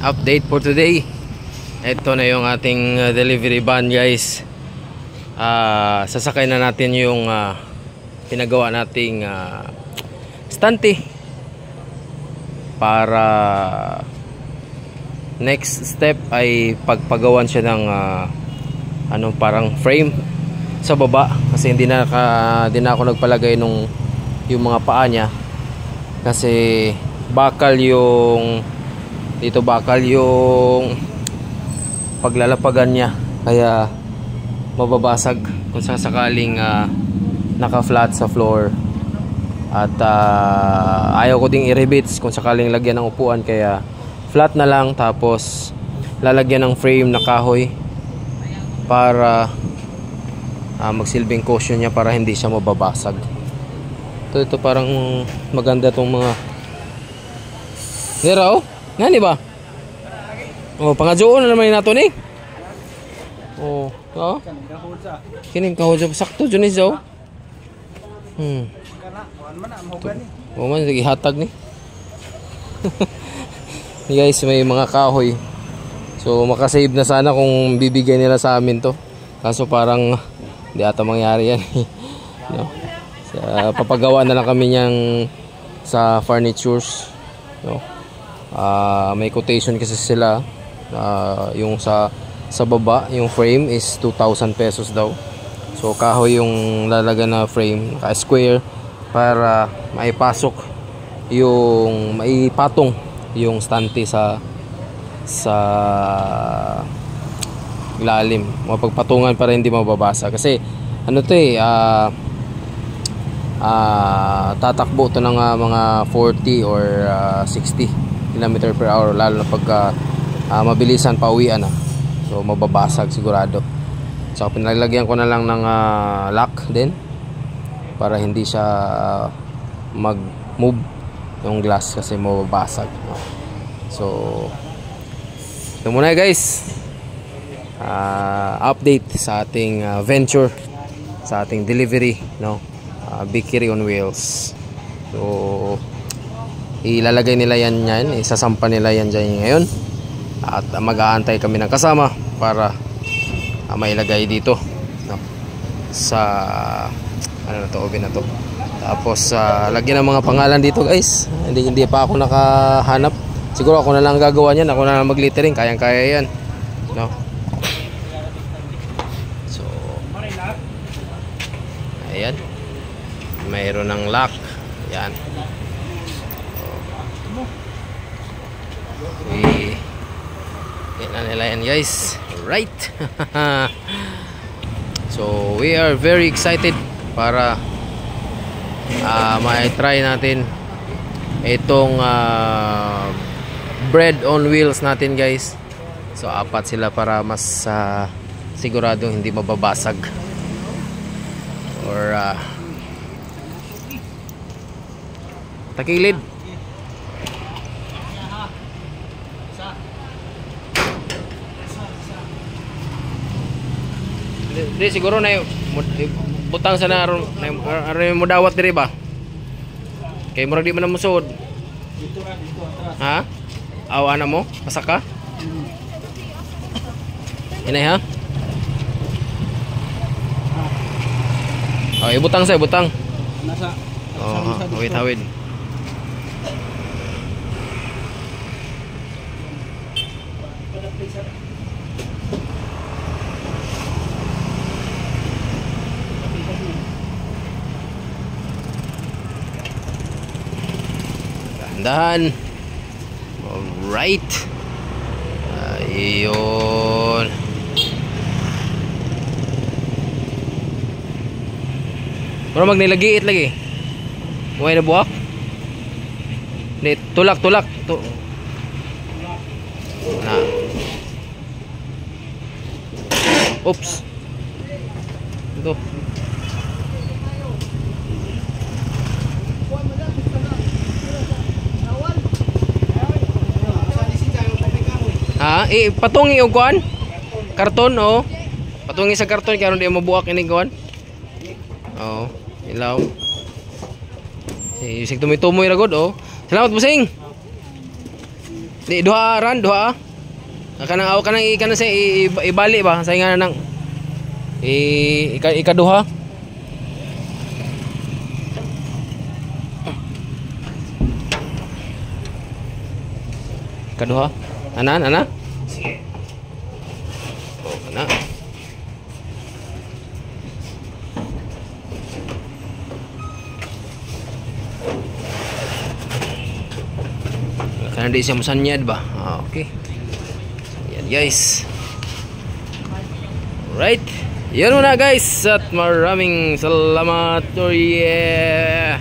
update for today. Ito na yung ating delivery van, guys. Sasakay na natin yung pinagawa nating stante para next step ay pagpagawan siya ng parang frame sa baba, kasi hindi na ako nagpalagay yung mga paa niya, kasi bakal yung paglalapagan niya, kaya mababasag kung sakaling naka-flat sa floor. At ayaw ko ding i-rebits kung sakaling lagyan ng upuan, kaya flat na lang, tapos lalagyan ng frame na kahoy para magsilbing cushion niya para hindi siya mababasag. Ito parang maganda tong mga Nira, oh. Ngani ba? Oh, pangadyoon na naman nato ni. Oh, oh. Kining kahod sa sakto jud ni zo. Oh, man sige hatag ni. Guys, may mga kahoy. So makasave na sana kung bibigyan nila sa amin to. Kaso parang hindi ata mangyari yan. No. Papagawa na lang kami niyang sa furnitures. No. May quotation kasi sila, yung sa baba, yung frame is 2,000 pesos daw. So kahoy yung lalagyan na frame, naka-square, para maipatong yung stante sa ilalim, mapagpatungan para hindi mababasa. Kasi ano to tatakbo to ng mga 40 or 60 km/h, lalo na pagka mabilisan pauwian na. So mababasag sigurado. So pinalagyan ko na lang ng lock din para hindi siya mag-move yung glass, kasi mababasag. So ito muna, guys, update sa ating venture, sa ating delivery, no? Bakery on Wheels. So ilalagay nila yan, isasampa nila yan dyan ngayon, at mag-aantay kami ng kasama para mailagay dito, no? Sa oven na to. Tapos lagyan ng mga pangalan dito, guys. Hindi pa ako nakahanap. Siguro ako na lang gagawa niyan, ako na lang mag-lettering, kayang-kaya yan, no? So ayan, mayroon ng lock yan. Yan nila yan, guys. Right. So we are very excited para ma-try natin itong bread on wheels natin, guys. So 4 sila para mas siguradong hindi mababasag or takilid. Di siguro na butang sa naron mo dawat diri ba? Kay murag di man musod. Ha? Aw ana mo? Pasaka? Inay ha? Oh, ibutang sa ibutang. Nasa. Oh, hawid. Dahan. Alright. Ayun. Pero magnilagiit lagi. Huwag na buwak. Tulak. Na. Oops. Ito. Patungi og kuan? Karton, oh. Patungi sa karton kaya hindi mabuak ini kuan. Oh, ilaw. Sig tumoy-tumoy ra gud, oh. Salamat, busing. Di duha ran, duha. Kanang aw kanang ikan sa ibali ba sa nga nang ikaduha. Ikaduha. Ana. Sige. Oh, ana. Karena di siya musanyad ba? Okay. Yan guys. Alright. Yan muna guys. At maraming salamat. Oh yeah.